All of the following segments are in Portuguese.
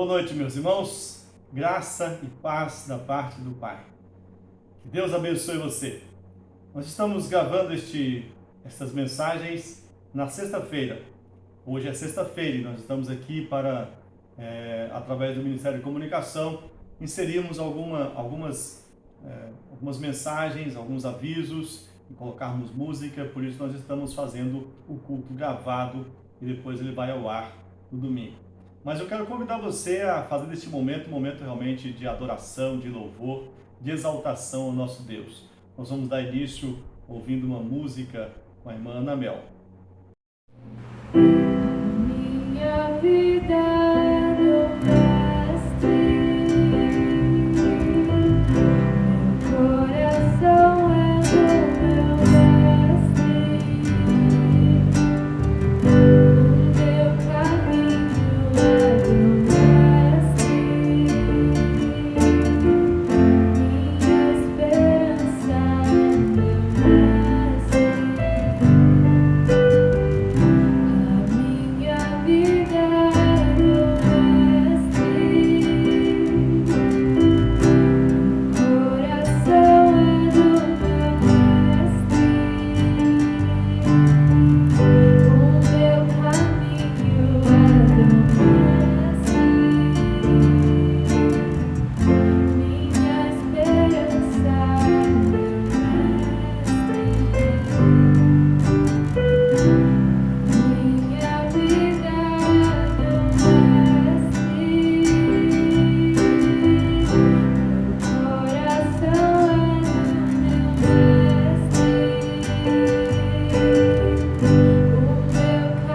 Boa noite, meus irmãos. Graça e paz da parte do Pai. Que Deus abençoe você. Nós estamos gravando estas mensagens na sexta-feira. Hoje é sexta-feira e nós estamos aqui para, através do Ministério de Comunicação, inserirmos algumas mensagens, alguns avisos e colocarmos música. Por isso nós estamos fazendo o culto gravado e depois ele vai ao ar no domingo. Mas eu quero convidar você a fazer deste momento um momento realmente de adoração, de louvor, de exaltação ao nosso Deus. Nós vamos dar início ouvindo uma música com a irmã Ana Mel. Minha vida é meu mestre, meu coração é do meu mestre, o meu caminho é do mestre, minha esperança é do mestre. Minha vida é do mestre, coração é do meu mestre, o meu caminho é do mestre, minha esperança é do mestre. Minha vida é do mestre, coração é do meu mestre, o meu caminho é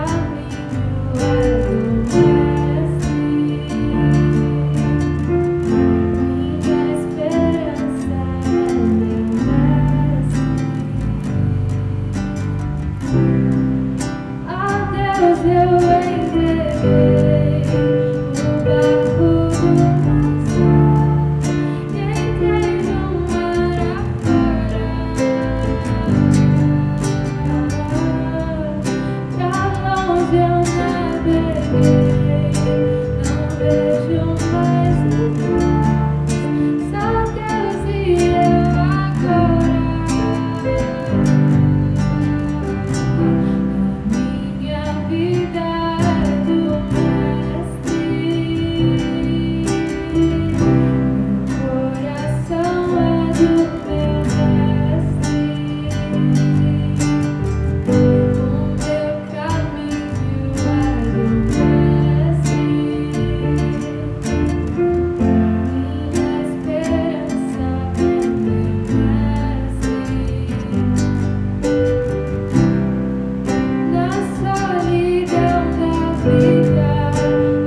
do mestre, minha esperança é do mestre. A Deus eu entreguei o barco do mar e entrei no mar afora. Pra longe eu naveguei, não vejo mais lugar, só Deus e eu agora. Minha vida é do mestre, coração é do meu mestre, o meu caminho é do mestre, minha esperança é do mestre. Na solidão da vida,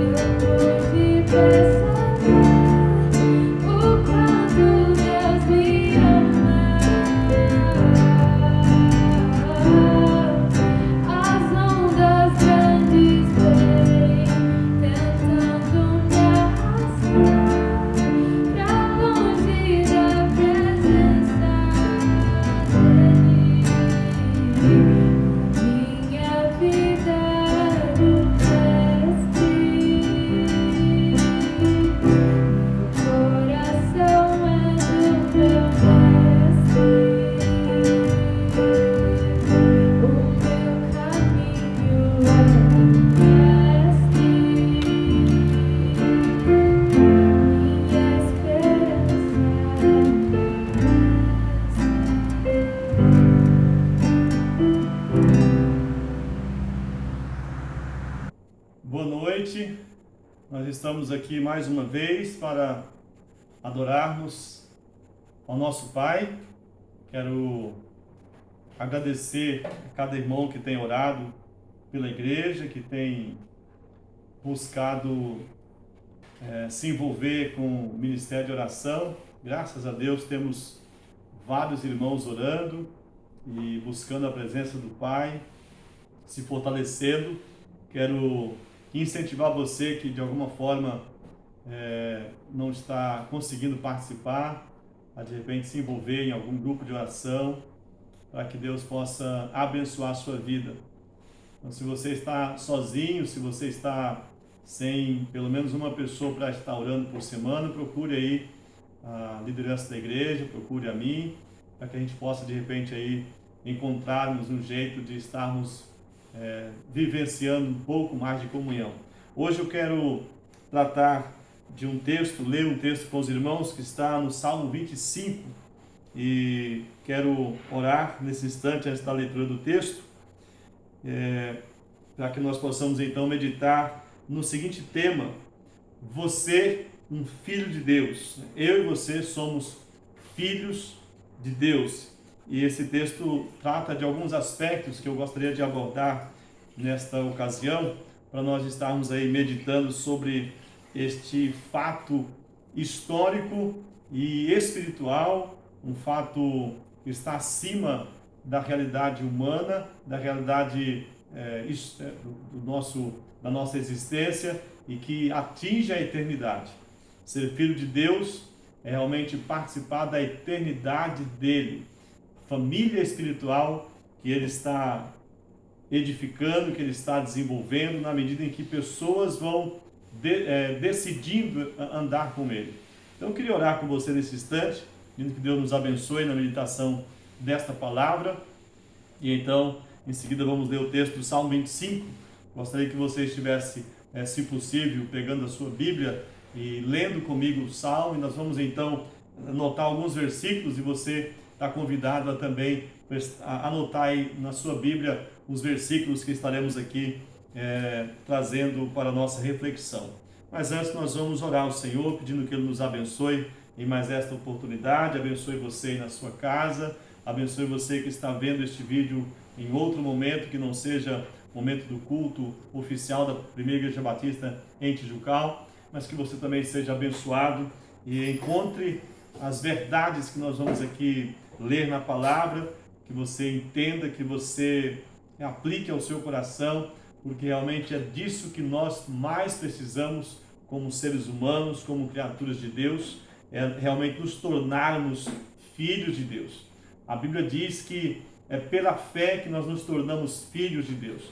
eu pude perceber o quanto Deus me ama. As ondas grandes vêm tentando me arrastar pra longe da presença dele. Minha vida é do mestre, meu coração é do meu mestre, o meu caminho é do mestre, minha esperança é do Boa noite. Nós estamos aqui mais uma vez para adorarmos ao nosso Pai. Quero agradecer a cada irmão que tem orado pela igreja, que tem buscado se envolver com o ministério de oração. Graças a Deus temos vários irmãos orando e buscando a presença do Pai, se fortalecendo. Quero incentivar você que de alguma forma não está conseguindo participar, a de repente se envolver em algum grupo de oração, para que Deus possa abençoar a sua vida. Então, se você está sozinho, se você está sem pelo menos uma pessoa para estar orando por semana, procure aí a liderança da igreja, procure a mim, para que a gente possa de repente aí encontrarmos um jeito de estarmos vivenciando um pouco mais de comunhão. Hoje eu quero tratar de um texto, ler um texto com os irmãos que está no Salmo 25 e quero orar nesse instante antes da leitura do texto, para que nós possamos então meditar no seguinte tema: você, um filho de Deus. Eu e você somos filhos de Deus. E esse texto trata de alguns aspectos que eu gostaria de abordar nesta ocasião, para nós estarmos aí meditando sobre este fato histórico e espiritual, um fato que está acima da realidade humana, da realidade da nossa existência e que atinge a eternidade. Ser filho de Deus é realmente participar da eternidade dele, família espiritual que ele está edificando, que ele está desenvolvendo, na medida em que pessoas vão decidindo andar com ele. Então eu queria orar com você nesse instante, pedindo que Deus nos abençoe na meditação desta palavra. E então, em seguida, vamos ler o texto do Salmo 25. Gostaria que você estivesse, se possível, pegando a sua Bíblia e lendo comigo o Salmo. E nós vamos então anotar alguns versículos, e você está convidado a também anotar aí na sua Bíblia os versículos que estaremos aqui trazendo para a nossa reflexão. Mas antes nós vamos orar ao Senhor, pedindo que Ele nos abençoe em mais esta oportunidade, abençoe você aí na sua casa, abençoe você que está vendo este vídeo em outro momento, que não seja o momento do culto oficial da Primeira Igreja Batista em Tijucal, mas que você também seja abençoado e encontre as verdades que nós vamos aqui ler na palavra, que você entenda, que você aplique ao seu coração, porque realmente é disso que nós mais precisamos como seres humanos, como criaturas de Deus, é realmente nos tornarmos filhos de Deus. A Bíblia diz que é pela fé que nós nos tornamos filhos de Deus.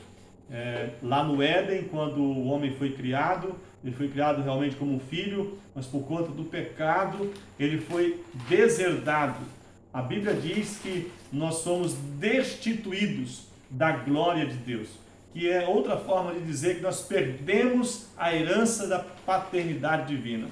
Lá no Éden, quando o homem foi criado, ele foi criado realmente como um filho, mas por conta do pecado, ele foi deserdado. A Bíblia diz que nós somos destituídos da glória de Deus, que é outra forma de dizer que nós perdemos a herança da paternidade divina.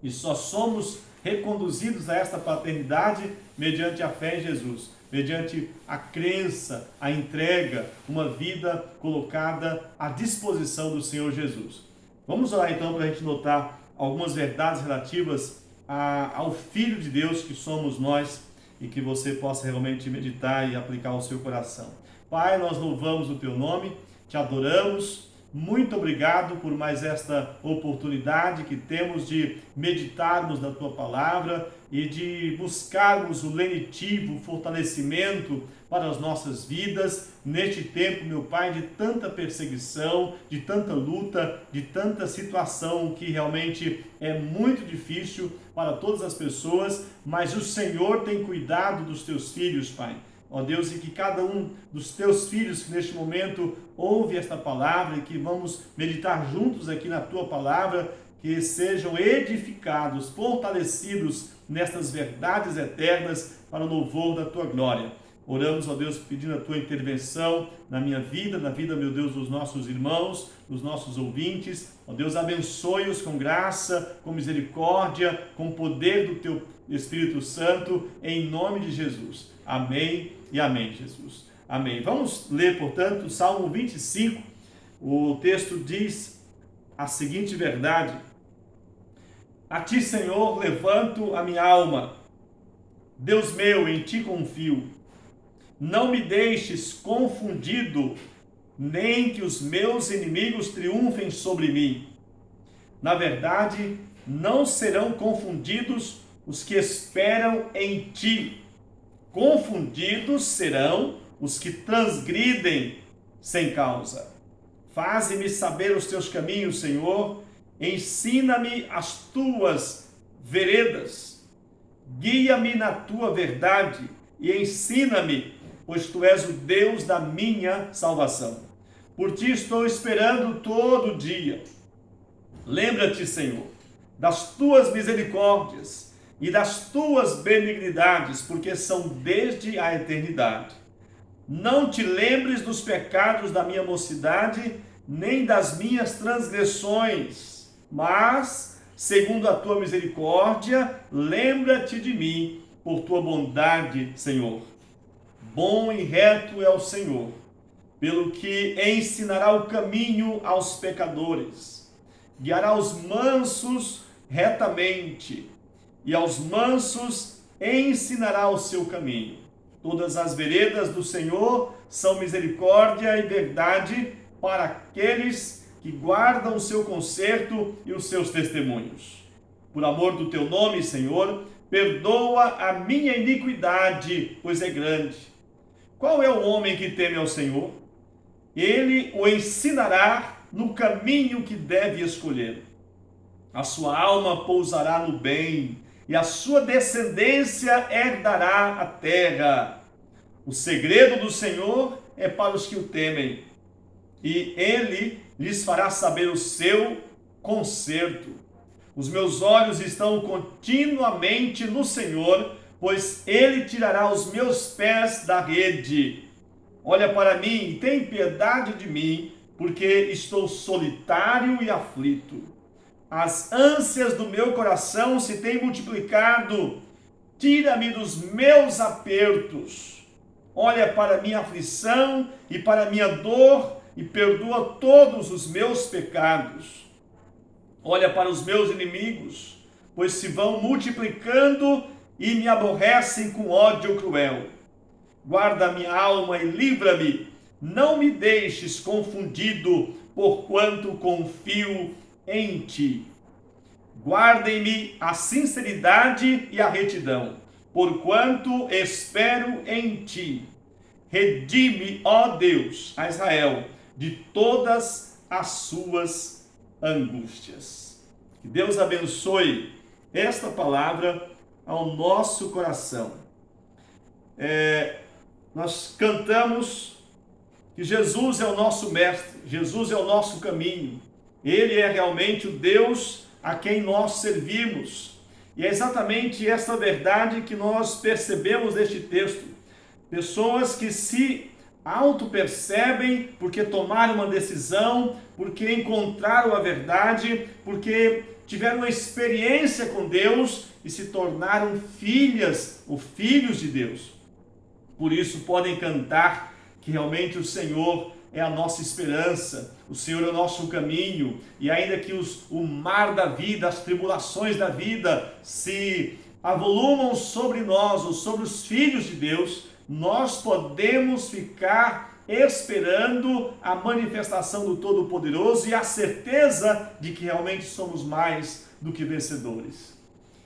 E só somos reconduzidos a esta paternidade mediante a fé em Jesus, mediante a crença, a entrega, uma vida colocada à disposição do Senhor Jesus. Vamos orar então para a gente notar algumas verdades relativas ao Filho de Deus que somos nós e que você possa realmente meditar e aplicar ao seu coração. Pai, nós louvamos o Teu nome, Te adoramos. Muito obrigado por mais esta oportunidade que temos de meditarmos na Tua Palavra e de buscarmos o lenitivo, o fortalecimento para as nossas vidas neste tempo, meu Pai, de tanta perseguição, de tanta luta, de tanta situação que realmente é muito difícil para todas as pessoas, mas o Senhor tem cuidado dos Teus filhos, Pai. Ó Deus, e que cada um dos Teus filhos que neste momento ouve esta palavra e que vamos meditar juntos aqui na Tua palavra, que sejam edificados, fortalecidos nestas verdades eternas para o louvor da Tua glória. Oramos, ó Deus, pedindo a Tua intervenção na minha vida, na vida, meu Deus, dos nossos irmãos, dos nossos ouvintes. Ó Deus, abençoe-os com graça, com misericórdia, com o poder do Teu Espírito Santo, em nome de Jesus. Amém e amém, Jesus. Amém. Vamos ler, portanto, o Salmo 25. O texto diz a seguinte verdade: A Ti, Senhor, levanto a minha alma. Deus meu, em Ti confio. Não me deixes confundido, nem que os meus inimigos triunfem sobre mim. Na verdade, não serão confundidos os que esperam em Ti. Confundidos serão os que transgridem sem causa. Faze-me saber os Teus caminhos, Senhor. Ensina-me as Tuas veredas. Guia-me na Tua verdade e ensina-me, pois Tu és o Deus da minha salvação. Por Ti estou esperando todo dia. Lembra-te, Senhor, das tuas misericórdias e das tuas benignidades, porque são desde a eternidade. Não te lembres dos pecados da minha mocidade, nem das minhas transgressões, mas, segundo a tua misericórdia, lembra-te de mim por tua bondade, Senhor. Bom e reto é o Senhor, pelo que ensinará o caminho aos pecadores, guiará os mansos retamente, e aos mansos ensinará o seu caminho. Todas as veredas do Senhor são misericórdia e verdade para aqueles que guardam o seu conserto e os seus testemunhos. Por amor do teu nome, Senhor, perdoa a minha iniquidade, pois é grande. Qual é o homem que teme ao Senhor? Ele o ensinará no caminho que deve escolher. A sua alma pousará no bem, e a sua descendência herdará a terra. O segredo do Senhor é para os que o temem, e ele lhes fará saber o seu conserto. Os meus olhos estão continuamente no Senhor, pois ele tirará os meus pés da rede. Olha para mim e tem piedade de mim, porque estou solitário e aflito. As ânsias do meu coração se têm multiplicado. Tira-me dos meus apertos. Olha para a minha aflição e para a minha dor e perdoa todos os meus pecados. Olha para os meus inimigos, pois se vão multiplicando e me aborrecem com ódio cruel. Guarda a minha alma e livra-me. Não me deixes confundido, porquanto confio em ti. Guardem-me a sinceridade e a retidão, porquanto espero em ti. Redime, ó Deus, a Israel, de todas as suas angústias. Que Deus abençoe esta palavra ao nosso coração. Nós cantamos que Jesus é o nosso mestre, Jesus é o nosso caminho. Ele é realmente o Deus a quem nós servimos. E é exatamente essa verdade que nós percebemos neste texto. Pessoas que se auto-percebem porque tomaram uma decisão, porque encontraram a verdade, porque tiveram uma experiência com Deus e se tornaram filhas ou filhos de Deus. Por isso podem cantar que realmente o Senhor é a nossa esperança, o Senhor é o nosso caminho, e ainda que o mar da vida, as tribulações da vida se avolumam sobre nós ou sobre os filhos de Deus, nós podemos ficar esperando a manifestação do Todo-Poderoso e a certeza de que realmente somos mais do que vencedores.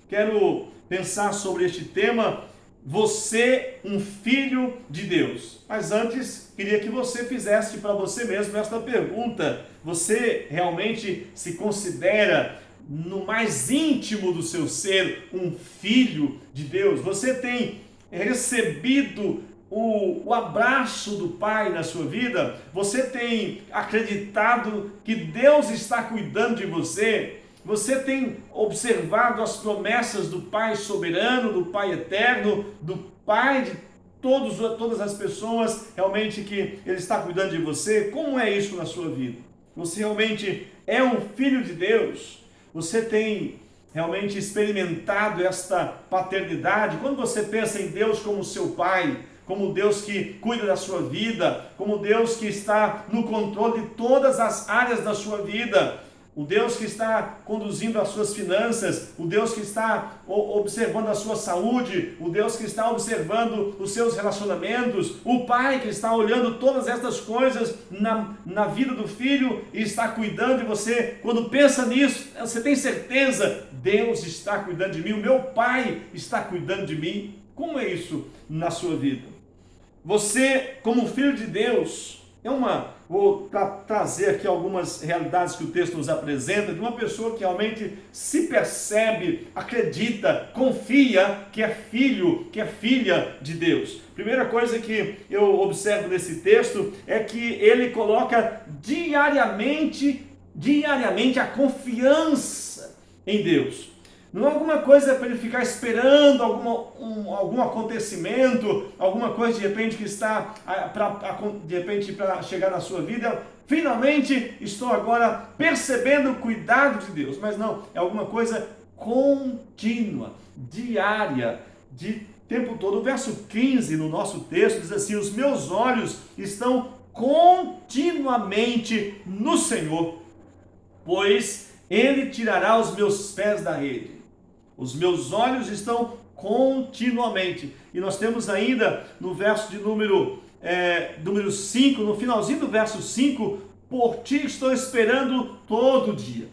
Quero pensar sobre este tema, você, um filho de Deus. Mas antes, queria que você fizesse para você mesmo esta pergunta. Você realmente se considera, no mais íntimo do seu ser, um filho de Deus? Você tem recebido o abraço do Pai na sua vida? Você tem acreditado que Deus está cuidando de você? Você tem observado as promessas do Pai soberano, do Pai eterno, do Pai de todas as pessoas, realmente que Ele está cuidando de você? Como é isso na sua vida? Você realmente é um filho de Deus? Você tem realmente experimentado esta paternidade? Quando você pensa em Deus como seu Pai, como Deus que cuida da sua vida, como Deus que está no controle de todas as áreas da sua vida, o Deus que está conduzindo as suas finanças, o Deus que está observando a sua saúde, o Deus que está observando os seus relacionamentos, o Pai que está olhando todas estas coisas na vida do filho e está cuidando de você. Quando pensa nisso, você tem certeza, Deus está cuidando de mim, o meu Pai está cuidando de mim. Como é isso na sua vida? Você, como filho de Deus, vou trazer aqui algumas realidades que o texto nos apresenta, de uma pessoa que realmente se percebe, acredita, confia que é filho, que é filha de Deus. Primeira coisa que eu observo nesse texto é que ele coloca diariamente diariamente a confiança em Deus. Não é alguma coisa para ele ficar esperando algum acontecimento, alguma coisa de repente que está de repente para chegar na sua vida. Finalmente estou agora percebendo o cuidado de Deus. Mas não, é alguma coisa contínua, diária, de tempo todo. O verso 15 no nosso texto diz assim: os meus olhos estão continuamente no Senhor, pois Ele tirará os meus pés da rede. Os meus olhos estão continuamente. E nós temos ainda no verso de número 5, no finalzinho do verso 5, por ti estou esperando todo dia.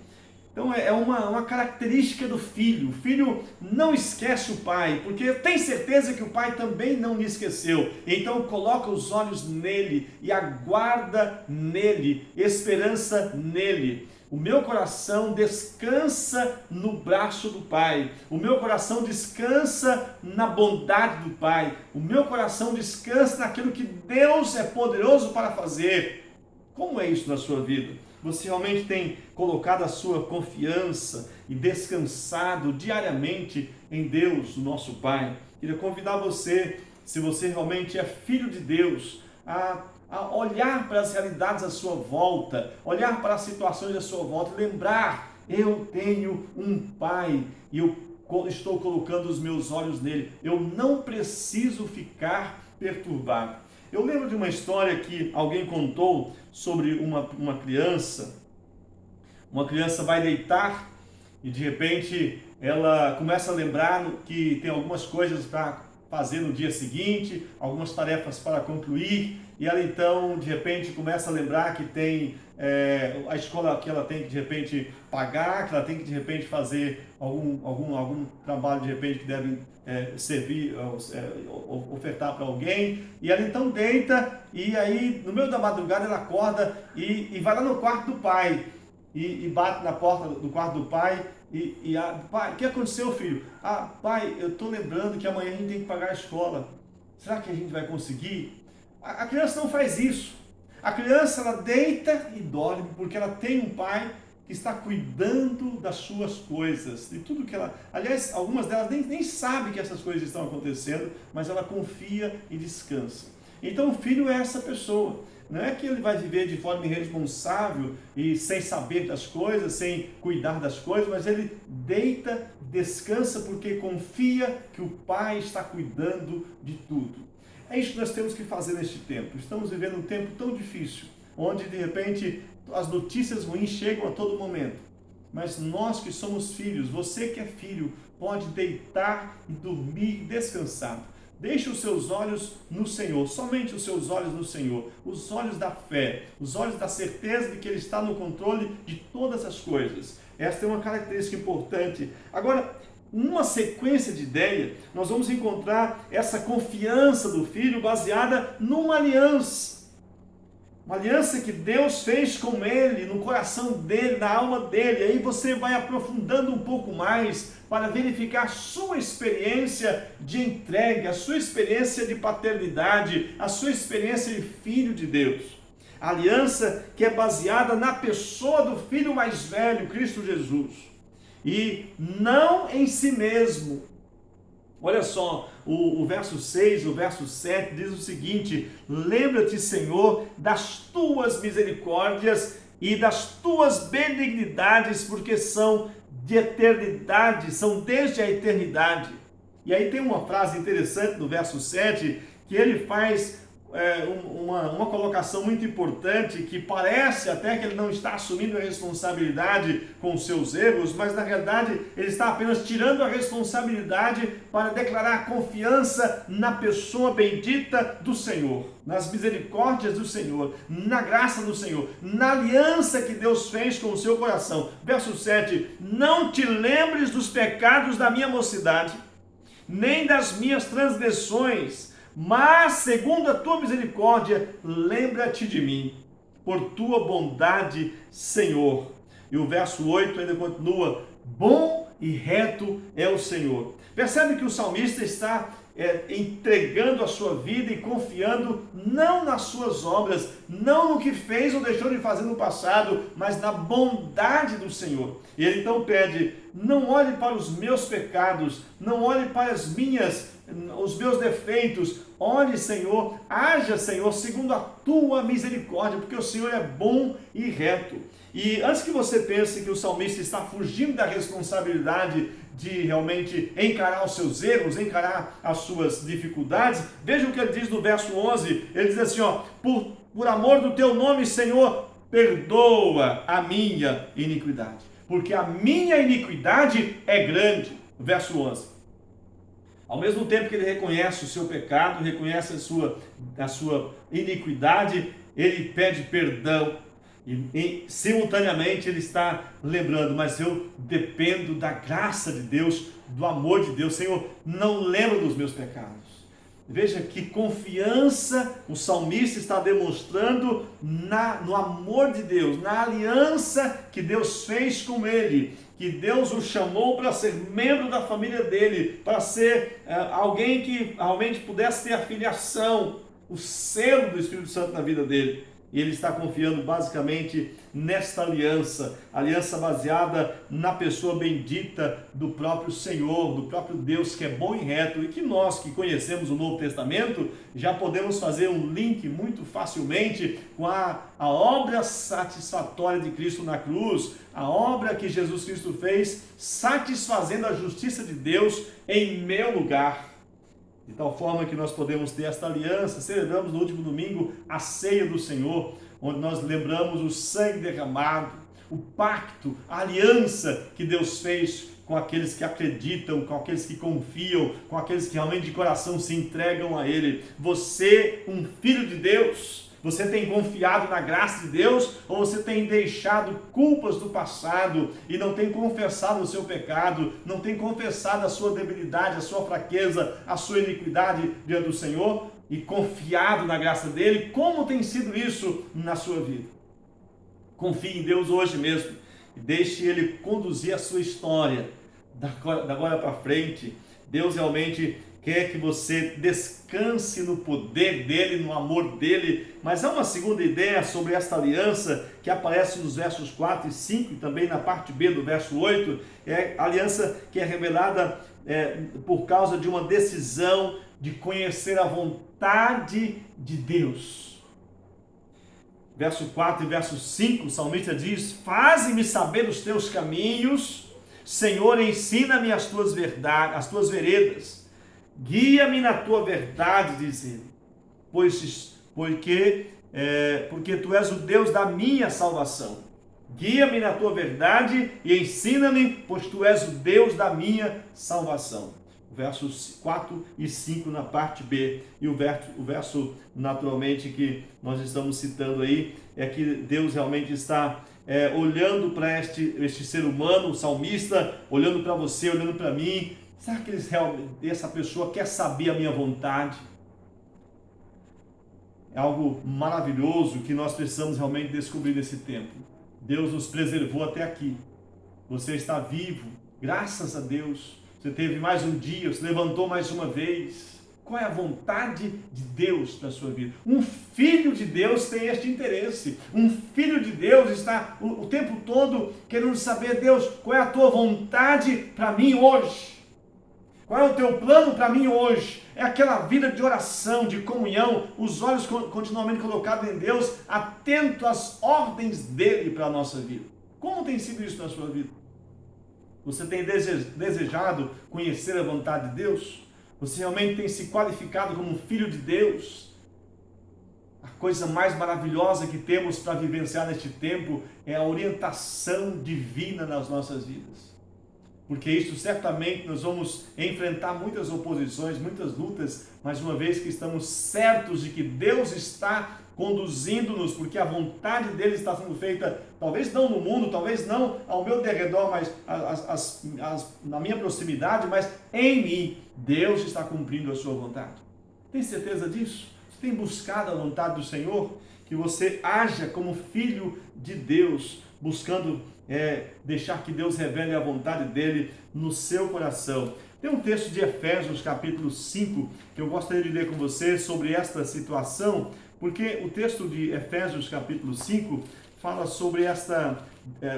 Então é uma característica do filho. O filho não esquece o pai, porque tem certeza que o pai também não lhe esqueceu. Então coloca os olhos nele e aguarda nele, esperança nele. O meu coração descansa no braço do Pai. O meu coração descansa na bondade do Pai. O meu coração descansa naquilo que Deus é poderoso para fazer. Como é isso na sua vida? Você realmente tem colocado a sua confiança e descansado diariamente em Deus, o nosso Pai? Queria convidar você, se você realmente é filho de Deus, a olhar para as realidades à sua volta, olhar para as situações à sua volta, lembrar: eu tenho um Pai e eu estou colocando os meus olhos nele. Eu não preciso ficar perturbado. Eu lembro de uma história que alguém contou sobre uma criança. Uma criança vai deitar e de repente ela começa a lembrar que tem algumas coisas para fazer no dia seguinte, algumas tarefas para concluir, e ela então de repente começa a lembrar que tem a escola que ela tem que de repente pagar, que ela tem que de repente fazer algum trabalho de repente que deve servir, ofertar para alguém, e ela então deita, e aí no meio da madrugada ela acorda e vai lá no quarto do pai, e bate na porta do quarto do pai, pai, o que aconteceu, filho? Pai, eu estou lembrando que amanhã a gente tem que pagar a escola. Será que a gente vai conseguir? A criança não faz isso. A criança, ela deita e dorme, porque ela tem um pai que está cuidando das suas coisas, de tudo que ela... Aliás, algumas delas nem sabem que essas coisas estão acontecendo, mas ela confia e descansa. Então o filho é essa pessoa. Não é que ele vai viver de forma irresponsável e sem saber das coisas, sem cuidar das coisas, mas ele deita, descansa, porque confia que o Pai está cuidando de tudo. É isso que nós temos que fazer neste tempo. Estamos vivendo um tempo tão difícil, onde de repente as notícias ruins chegam a todo momento. Mas nós que somos filhos, você que é filho, pode deitar e dormir descansado. Deixe os seus olhos no Senhor, somente os seus olhos no Senhor, os olhos da fé, os olhos da certeza de que Ele está no controle de todas as coisas. Esta é uma característica importante. Agora, numa sequência de ideia, nós vamos encontrar essa confiança do filho baseada numa aliança. Uma aliança que Deus fez com ele, no coração dele, na alma dele. Aí você vai aprofundando um pouco mais para verificar sua experiência de entrega, a sua experiência de paternidade, a sua experiência de filho de Deus. A aliança que é baseada na pessoa do filho mais velho, Cristo Jesus. E não em si mesmo. Olha só, o verso 6, o verso 7 diz o seguinte: lembra-te, Senhor, das tuas misericórdias e das tuas benignidades, porque são de eternidade, são desde a eternidade. E aí tem uma frase interessante no verso 7, que ele faz uma colocação muito importante, que parece até que ele não está assumindo a responsabilidade com os seus erros, mas na realidade ele está apenas tirando a responsabilidade para declarar confiança na pessoa bendita do Senhor, nas misericórdias do Senhor, na graça do Senhor, na aliança que Deus fez com o seu coração. Verso 7, não te lembres dos pecados da minha mocidade, nem das minhas transgressões, mas segundo a tua misericórdia, lembra-te de mim, por tua bondade, Senhor. E o verso 8 ainda continua: bom e reto é o Senhor. Percebe que o salmista está entregando a sua vida e confiando não nas suas obras, não no que fez ou deixou de fazer no passado, mas na bondade do Senhor. E ele então pede: não olhe para os meus pecados, não olhe para os meus defeitos, olhe, Senhor, haja, Senhor, segundo a tua misericórdia, porque o Senhor é bom e reto. E antes que você pense que o salmista está fugindo da responsabilidade de realmente encarar os seus erros, encarar as suas dificuldades, veja o que ele diz no verso 11, ele diz assim, por amor do teu nome, Senhor, perdoa a minha iniquidade, porque a minha iniquidade é grande. Verso 11. Ao mesmo tempo que ele reconhece o seu pecado, reconhece a sua iniquidade, ele pede perdão. E simultaneamente ele está lembrando: mas eu dependo da graça de Deus, do amor de Deus. Senhor, não lembro dos meus pecados. Veja que confiança o salmista está demonstrando no amor de Deus, na aliança que Deus fez com ele, que Deus o chamou para ser membro da família dele, para ser alguém que realmente pudesse ter a filiação, o selo do Espírito Santo na vida dele. E ele está confiando basicamente nesta aliança baseada na pessoa bendita do próprio Senhor, do próprio Deus que é bom e reto, e que nós que conhecemos o Novo Testamento já podemos fazer um link muito facilmente com a obra satisfatória de Cristo na cruz, a obra que Jesus Cristo fez satisfazendo a justiça de Deus em meu lugar. De tal forma que nós podemos ter esta aliança. Celebramos no último domingo a ceia do Senhor, onde nós lembramos o sangue derramado, o pacto, a aliança que Deus fez com aqueles que acreditam, com aqueles que confiam, com aqueles que realmente de coração se entregam a Ele. Você, um filho de Deus, você tem confiado na graça de Deus, ou você tem deixado culpas do passado e não tem confessado o seu pecado, não tem confessado a sua debilidade, a sua fraqueza, a sua iniquidade diante do Senhor e confiado na graça dele? Como tem sido isso na sua vida? Confie em Deus hoje mesmo e deixe Ele conduzir a sua história da agora para frente. Deus realmente quer que você descanse no poder dele, no amor dele. Mas há uma segunda ideia sobre esta aliança que aparece nos versos 4 e 5 e também na parte B do verso 8. É a aliança que é revelada por causa de uma decisão de conhecer a vontade de Deus. Verso 4 e verso 5, o salmista diz: faze-me saber os teus caminhos, Senhor, ensina-me as tuas verdades, as tuas veredas. Guia-me na tua verdade, diz ele, porque tu és o Deus da minha salvação. Guia-me na tua verdade e ensina-me, pois tu és o Deus da minha salvação. Versos 4 e 5 na parte B. E o verso naturalmente que nós estamos citando aí é que Deus realmente está olhando para este ser humano, o salmista, olhando para você, olhando para mim. Será que essa pessoa quer saber a minha vontade? É algo maravilhoso que nós precisamos realmente descobrir nesse tempo. Deus nos preservou até aqui. Você está vivo, graças a Deus. Você teve mais um dia, se levantou mais uma vez. Qual é a vontade de Deus para a sua vida? Um filho de Deus tem este interesse. Um filho de Deus está o tempo todo querendo saber: Deus, qual é a tua vontade para mim hoje? Qual é o teu plano para mim hoje? É aquela vida de oração, de comunhão, os olhos continuamente colocados em Deus, atento às ordens dele para a nossa vida. Como tem sido isso na sua vida? Você tem desejado conhecer a vontade de Deus? Você realmente tem se qualificado como um filho de Deus? A coisa mais maravilhosa que temos para vivenciar neste tempo é a orientação divina nas nossas vidas. Porque isso certamente nós vamos enfrentar muitas oposições, muitas lutas, mas uma vez que estamos certos de que Deus está conduzindo-nos, porque a vontade dele está sendo feita, talvez não no mundo, talvez não ao meu derredor, mas na minha proximidade, mas em mim, Deus está cumprindo a sua vontade. Tem certeza disso? Você tem buscado a vontade do Senhor? Que você haja como filho de Deus, buscando deixar que Deus revele a vontade dele no seu coração. Tem um texto de Efésios, capítulo 5, que eu gostaria de ler com você sobre esta situação, porque o texto de Efésios, capítulo 5, fala sobre esta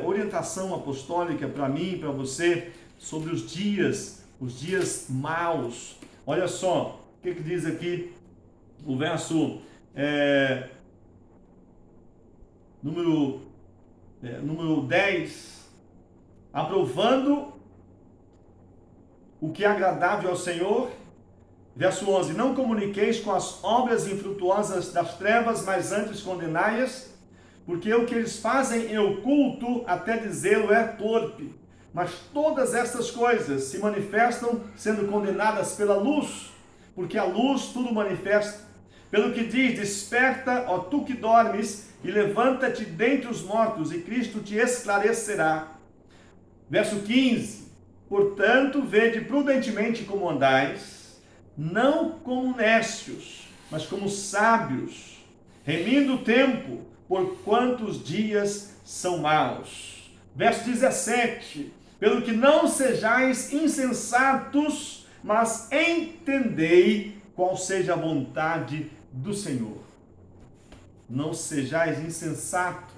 orientação apostólica para mim e para você, sobre os dias maus. Olha só, o que diz aqui o verso número 10, aprovando o que é agradável ao Senhor. Verso 11, não comuniqueis com as obras infrutuosas das trevas, mas antes condenai-as, porque o que eles fazem em oculto, até dizê-lo, é torpe. Mas todas estas coisas se manifestam sendo condenadas pela luz, porque a luz tudo manifesta. Pelo que diz, desperta, ó tu que dormes, e levanta-te dentre os mortos, e Cristo te esclarecerá. Verso 15, portanto, vede prudentemente como andais, não como necios, mas como sábios, remindo o tempo, porquanto os dias são maus. Verso 17, pelo que não sejais insensatos, mas entendei qual seja a vontade do Senhor. Não sejais insensato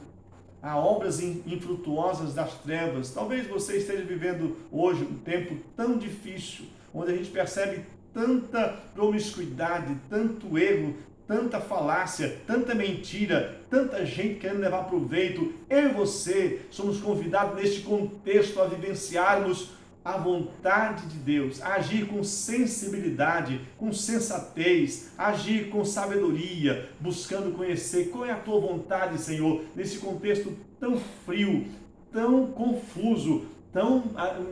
a obras infrutuosas das trevas. Talvez você esteja vivendo hoje um tempo tão difícil, onde a gente percebe tanta promiscuidade, tanto erro, tanta falácia, tanta mentira, tanta gente querendo levar proveito. Eu e você somos convidados neste contexto a vivenciarmos a vontade de Deus, a agir com sensibilidade, com sensatez, a agir com sabedoria, buscando conhecer qual é a tua vontade, Senhor, nesse contexto tão frio, tão confuso,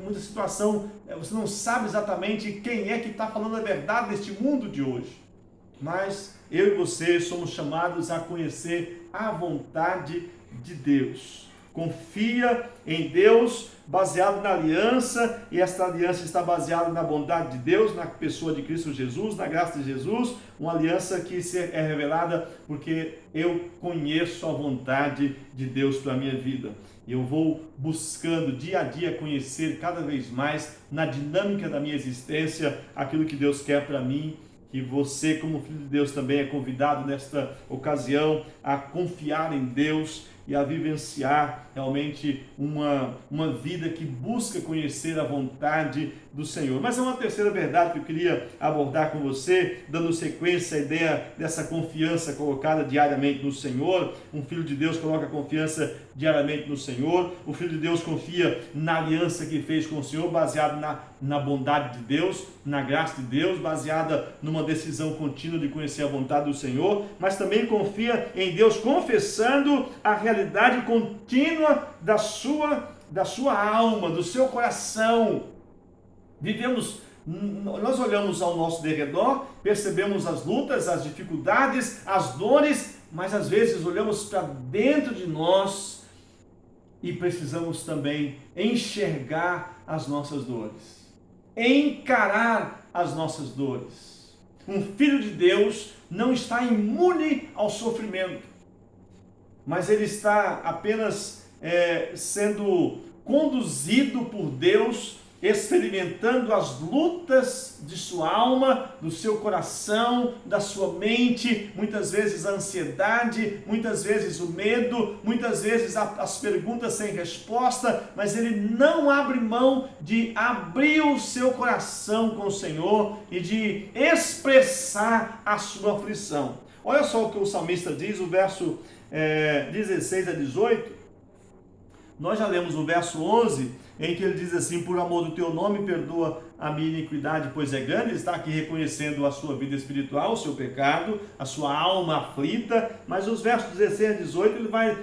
muita situação, você não sabe exatamente quem é que está falando a verdade neste mundo de hoje. Mas eu e você somos chamados a conhecer a vontade de Deus. Confia em Deus, baseado na aliança, e esta aliança está baseada na bondade de Deus, na pessoa de Cristo Jesus, na graça de Jesus, uma aliança que é revelada porque eu conheço a vontade de Deus para a minha vida. Eu vou buscando dia a dia conhecer cada vez mais, na dinâmica da minha existência, aquilo que Deus quer para mim. Que você, como filho de Deus, também é convidado nesta ocasião a confiar em Deus e a vivenciar realmente uma vida que busca conhecer a vontade do Senhor. Mas é uma terceira verdade que eu queria abordar com você, dando sequência à ideia dessa confiança colocada diariamente no Senhor. Um filho de Deus coloca confiança diariamente no Senhor. O filho de Deus confia na aliança que fez com o Senhor, baseado na bondade de Deus, na graça de Deus, baseada numa decisão contínua de conhecer a vontade do Senhor, mas também confia em Deus, confessando a realidade contínua da sua alma, do seu coração. Nós olhamos ao nosso derredor, percebemos as lutas, as dificuldades, as dores, mas às vezes olhamos para dentro de nós e precisamos também enxergar as nossas dores, encarar as nossas dores. Um filho de Deus não está imune ao sofrimento, mas ele está apenas sendo conduzido por Deus, experimentando as lutas de sua alma, do seu coração, da sua mente, muitas vezes a ansiedade, muitas vezes o medo, muitas vezes as perguntas sem resposta, mas ele não abre mão de abrir o seu coração com o Senhor e de expressar a sua aflição. Olha só o que o salmista diz, o verso 16 a 18, nós já lemos o verso 11, em que ele diz assim: por amor do teu nome, perdoa a minha iniquidade, pois é grande. Ele está aqui reconhecendo a sua vida espiritual, o seu pecado, a sua alma aflita, mas os versos 16 a 18, ele vai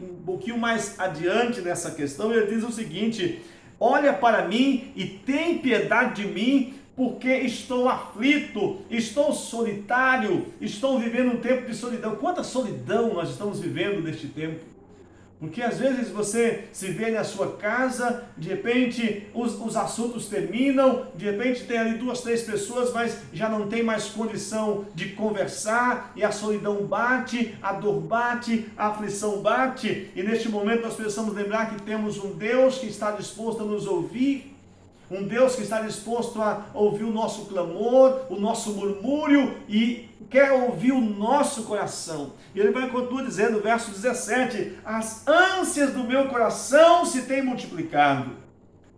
um pouquinho mais adiante nessa questão, ele diz o seguinte: olha para mim e tem piedade de mim, porque estou aflito, estou solitário, estou vivendo um tempo de solidão. Quanta solidão nós estamos vivendo neste tempo! Porque às vezes você se vê na sua casa, de repente os assuntos terminam, de repente tem ali 2, 3 pessoas, mas já não tem mais condição de conversar, e a solidão bate, a dor bate, a aflição bate, e neste momento nós precisamos lembrar que temos um Deus que está disposto a nos ouvir, um Deus que está disposto a ouvir o nosso clamor, o nosso murmúrio, e quer ouvir o nosso coração. E ele vai continuar dizendo, verso 17, as ânsias do meu coração se têm multiplicado,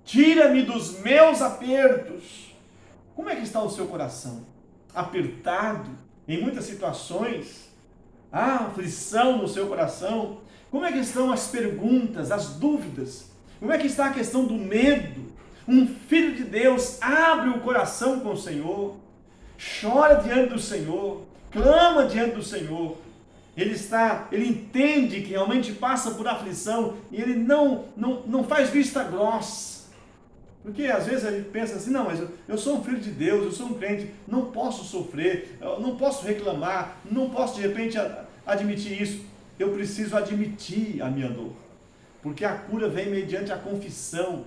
tira-me dos meus apertos. Como é que está o seu coração? Apertado em muitas situações? Há aflição no seu coração? Como é que estão as perguntas, as dúvidas? Como é que está a questão do medo? Um filho de Deus abre o coração com o Senhor, chora diante do Senhor, clama diante do Senhor. Ele entende que realmente passa por aflição e ele não faz vista grossa. Porque às vezes a gente pensa assim, não, mas eu sou um filho de Deus, eu sou um crente, não posso sofrer, eu não posso reclamar, não posso de repente admitir isso. Eu preciso admitir a minha dor, porque a cura vem mediante a confissão,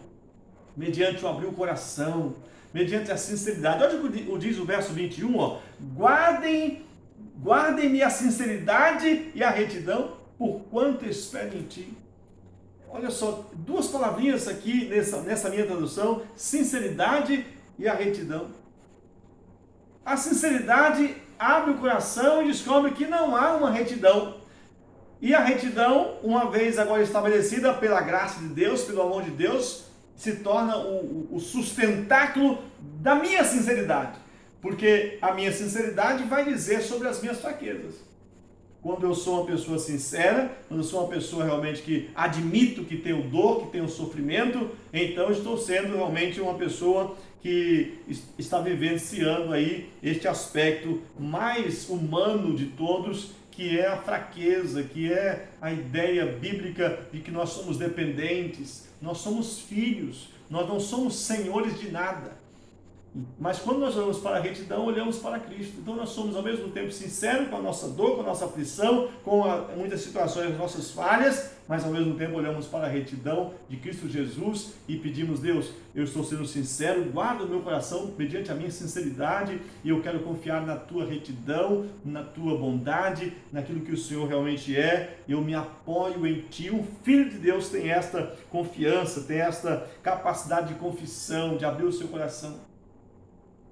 mediante o abrir o coração, mediante a sinceridade. Olha o que diz o verso 21, ó. Guardem-me a sinceridade e a retidão, porquanto espero em ti. Olha só, 2 palavrinhas aqui nessa minha tradução, sinceridade e a retidão. A sinceridade abre o coração e descobre que não há uma retidão. E a retidão, uma vez agora estabelecida pela graça de Deus, pelo amor de Deus, se torna o sustentáculo da minha sinceridade, porque a minha sinceridade vai dizer sobre as minhas fraquezas. Quando eu sou uma pessoa sincera, quando eu sou uma pessoa realmente que admito que tenho dor, que tenho sofrimento, então estou sendo realmente uma pessoa que está vivenciando aí este aspecto mais humano de todos, que é a fraqueza, que é a ideia bíblica de que nós somos dependentes, nós somos filhos, nós não somos senhores de nada. Mas quando nós olhamos para a retidão, olhamos para Cristo. Então nós somos ao mesmo tempo sinceros com a nossa dor, com a nossa aflição, com muitas situações, as nossas falhas, mas ao mesmo tempo olhamos para a retidão de Cristo Jesus e pedimos, Deus, eu estou sendo sincero, guarda o meu coração mediante a minha sinceridade e eu quero confiar na tua retidão, na tua bondade, naquilo que o Senhor realmente é. Eu me apoio em ti. Um filho de Deus tem esta confiança, tem esta capacidade de confissão, de abrir o seu coração.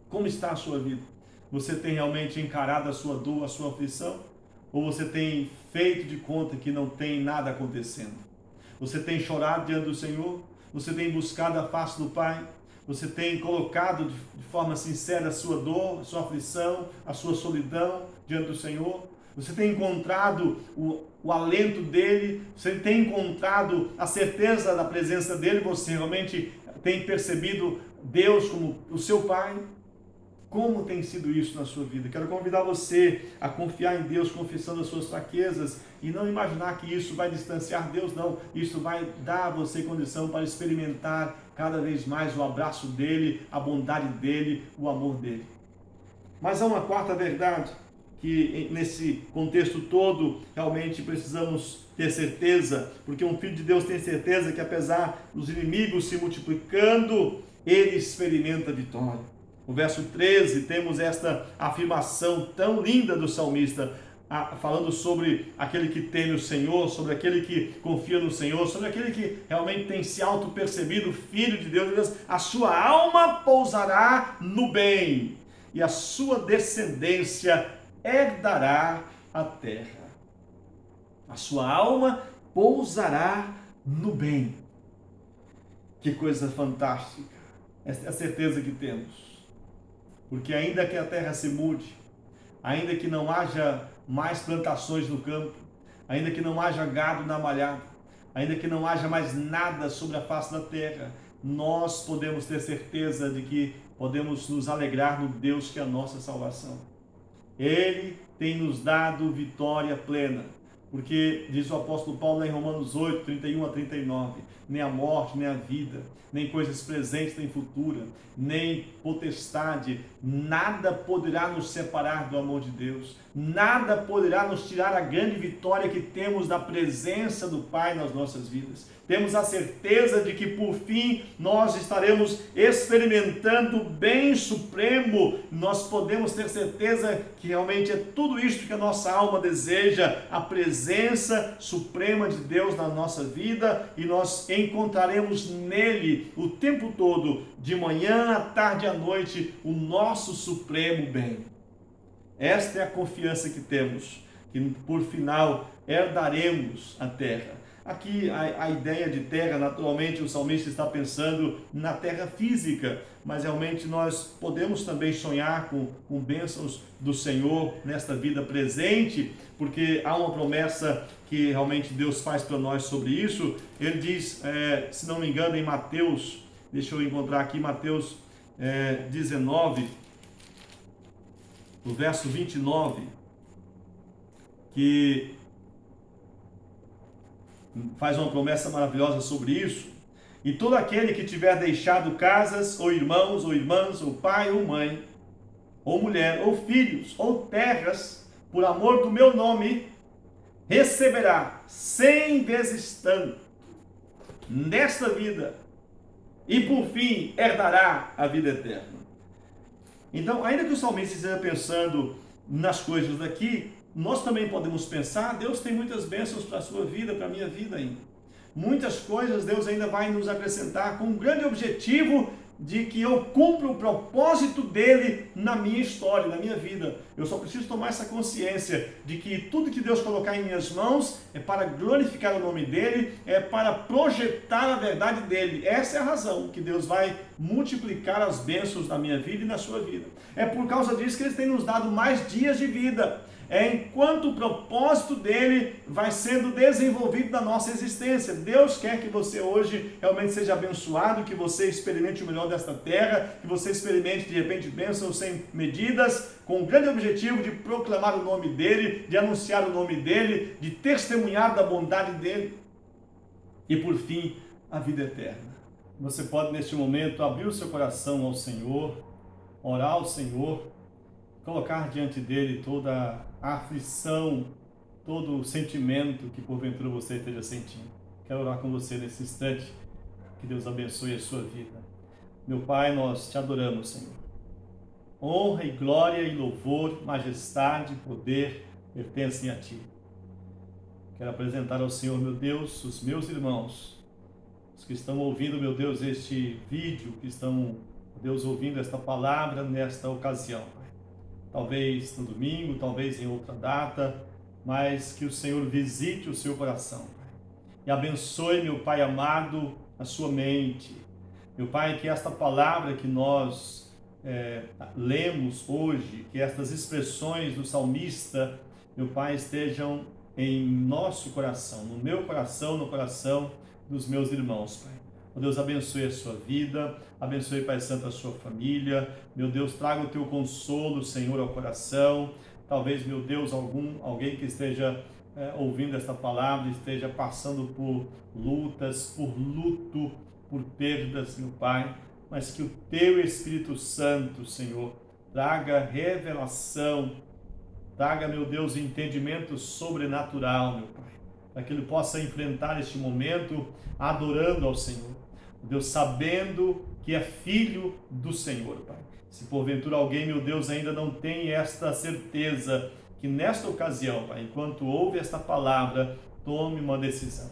Como está a sua vida? Você tem realmente encarado a sua dor, a sua aflição? Ou você tem feito de conta que não tem nada acontecendo? Você tem chorado diante do Senhor? Você tem buscado a face do Pai? Você tem colocado de forma sincera a sua dor, a sua aflição, a sua solidão diante do Senhor? Você tem encontrado o alento dEle? Você tem encontrado a certeza da presença dEle? Você realmente tem percebido Deus como o seu Pai? Como tem sido isso na sua vida? Quero convidar você a confiar em Deus, confessando as suas fraquezas e não imaginar que isso vai distanciar Deus, não. Isso vai dar a você condição para experimentar cada vez mais o abraço dEle, a bondade dEle, o amor dEle. Mas há uma quarta verdade que nesse contexto todo realmente precisamos ter certeza, porque um filho de Deus tem certeza que apesar dos inimigos se multiplicando, ele experimenta vitória. No verso 13 temos esta afirmação tão linda do salmista, falando sobre aquele que teme o Senhor, sobre aquele que confia no Senhor, sobre aquele que realmente tem se auto-percebido filho de Deus. A sua alma pousará no bem e a sua descendência herdará a terra. A sua alma pousará no bem. Que coisa fantástica! Essa é a certeza que temos. Porque ainda que a terra se mude, ainda que não haja mais plantações no campo, ainda que não haja gado na malhada, ainda que não haja mais nada sobre a face da terra, nós podemos ter certeza de que podemos nos alegrar no Deus que é a nossa salvação. Ele tem nos dado vitória plena. Porque diz o apóstolo Paulo em Romanos 8, 31 a 39, nem a morte, nem a vida, nem coisas presentes, nem futuras, nem potestade, nada poderá nos separar do amor de Deus, nada poderá nos tirar a grande vitória que temos da presença do Pai nas nossas vidas. Temos a certeza de que por fim nós estaremos experimentando o bem supremo. Nós podemos ter certeza que realmente é tudo isto que a nossa alma deseja, a presença suprema de Deus na nossa vida, e nós encontraremos nele o tempo todo, de manhã à tarde à noite, o nosso supremo bem. Esta é a confiança que temos, que por final herdaremos a terra. Aqui a ideia de terra, naturalmente o salmista está pensando na terra física, mas realmente nós podemos também sonhar com bênçãos do Senhor nesta vida presente, porque há uma promessa que realmente Deus faz para nós sobre isso. Ele diz, se não me engano, em Mateus, deixa eu encontrar aqui, Mateus 19, no verso 29, que faz uma promessa maravilhosa sobre isso. E todo aquele que tiver deixado casas, ou irmãos, ou irmãs, ou pai, ou mãe, ou mulher, ou filhos, ou terras, por amor do meu nome, receberá 100 vezes tanto nesta vida, e por fim herdará a vida eterna. Então, ainda que o salmista esteja pensando nas coisas daqui, nós também podemos pensar, Deus tem muitas bênçãos para a sua vida, para a minha vida ainda. Muitas coisas Deus ainda vai nos acrescentar com um grande objetivo de que eu cumpra o propósito dele na minha história, na minha vida. Eu só preciso tomar essa consciência de que tudo que Deus colocar em minhas mãos é para glorificar o nome dele, é para projetar a verdade dele. Essa é a razão que Deus vai multiplicar as bênçãos na minha vida e na sua vida. É por causa disso que ele tem nos dado mais dias de vida. É enquanto o propósito dele vai sendo desenvolvido na nossa existência. Deus quer que você hoje realmente seja abençoado, que você experimente o melhor desta terra, que você experimente de repente bênçãos sem medidas, com o grande objetivo de proclamar o nome dele, de anunciar o nome dele, de testemunhar da bondade dele. E por fim, a vida eterna. Você pode neste momento abrir o seu coração ao Senhor, orar ao Senhor, colocar diante dele toda a aflição, todo o sentimento que porventura você esteja sentindo. Quero orar com você nesse instante. Que Deus abençoe a sua vida. Meu Pai, nós te adoramos, Senhor. Honra e glória e louvor, majestade e poder pertencem a Ti. Quero apresentar ao Senhor, meu Deus, os meus irmãos, os que estão ouvindo, meu Deus, este vídeo, que estão, Deus, ouvindo esta palavra nesta ocasião, Pai. Talvez no domingo, talvez em outra data, mas que o Senhor visite o seu coração, Pai. E abençoe, meu Pai amado, a sua mente. Meu Pai, que esta palavra que nós lemos hoje, que estas expressões do salmista, meu Pai, estejam em nosso coração, no meu coração, no coração dos meus irmãos, Pai. Ó Deus, abençoe a sua vida, abençoe, Pai Santo, a sua família. Meu Deus, traga o teu consolo, Senhor, ao coração. Talvez, meu Deus, alguém que esteja ouvindo esta palavra, esteja passando por lutas, por luto, por perdas, meu Pai. Mas que o teu Espírito Santo, Senhor, traga revelação, traga, meu Deus, entendimento sobrenatural, meu Pai, para que ele possa enfrentar este momento adorando ao Senhor. Deus, sabendo que é filho do Senhor, Pai. Se porventura alguém, meu Deus, ainda não tem esta certeza, que nesta ocasião, Pai, enquanto ouve esta palavra, tome uma decisão.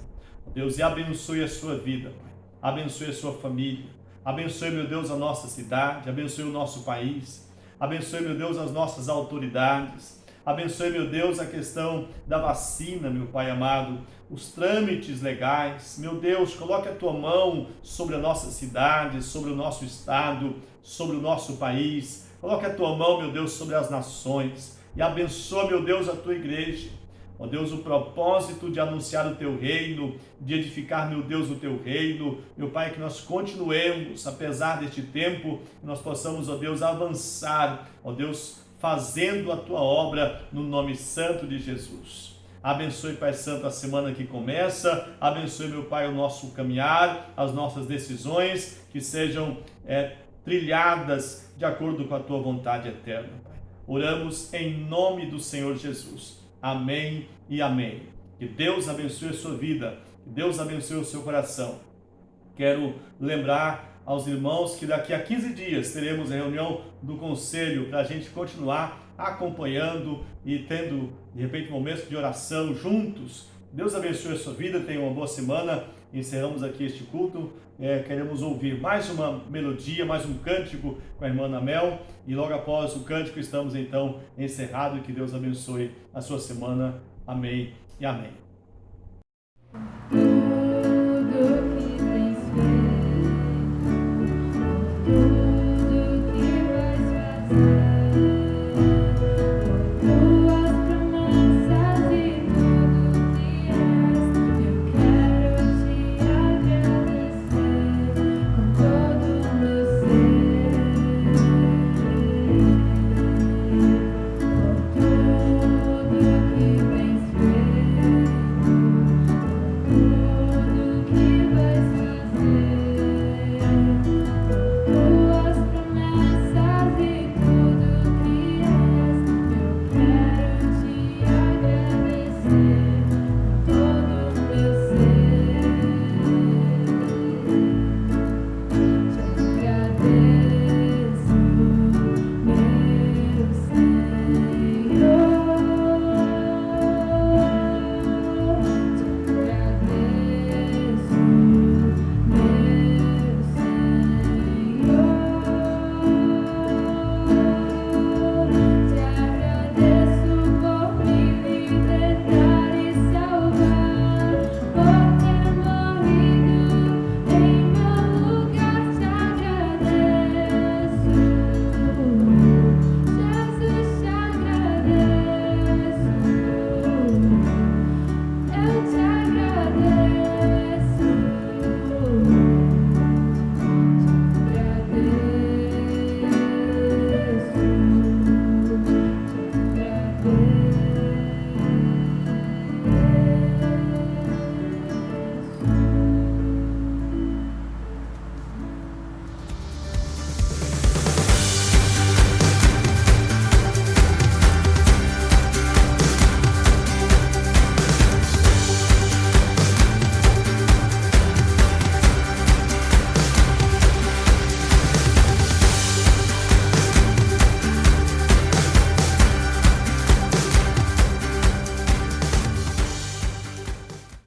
Deus, e abençoe a sua vida, Pai. Abençoe a sua família. Abençoe, meu Deus, a nossa cidade. Abençoe o nosso país. Abençoe, meu Deus, as nossas autoridades. Abençoe, meu Deus, a questão da vacina, meu Pai amado, os trâmites legais. Meu Deus, coloque a tua mão sobre a nossa cidade, sobre o nosso estado, sobre o nosso país. Coloque a tua mão, meu Deus, sobre as nações. E abençoa, meu Deus, a tua igreja. Ó Deus, o propósito de anunciar o teu reino, de edificar, meu Deus, o teu reino. Meu Pai, que nós continuemos, apesar deste tempo, que nós possamos, ó Deus, avançar, ó Deus, fazendo a tua obra no nome santo de Jesus. Abençoe, Pai Santo, a semana que começa. Abençoe, meu Pai, o nosso caminhar, as nossas decisões, que sejam trilhadas de acordo com a Tua vontade eterna, Pai. Oramos em nome do Senhor Jesus. Amém e amém. Que Deus abençoe a sua vida, que Deus abençoe o seu coração. Quero lembrar aos irmãos que daqui a 15 dias teremos a reunião do Conselho para a gente continuar acompanhando e tendo, de repente, momentos de oração juntos. Deus abençoe a sua vida, tenha uma boa semana. Encerramos aqui este culto. Queremos ouvir mais uma melodia, mais um cântico com a irmã Ana Mel. E logo após o cântico estamos então encerrados. Que Deus abençoe a sua semana. Amém e amém.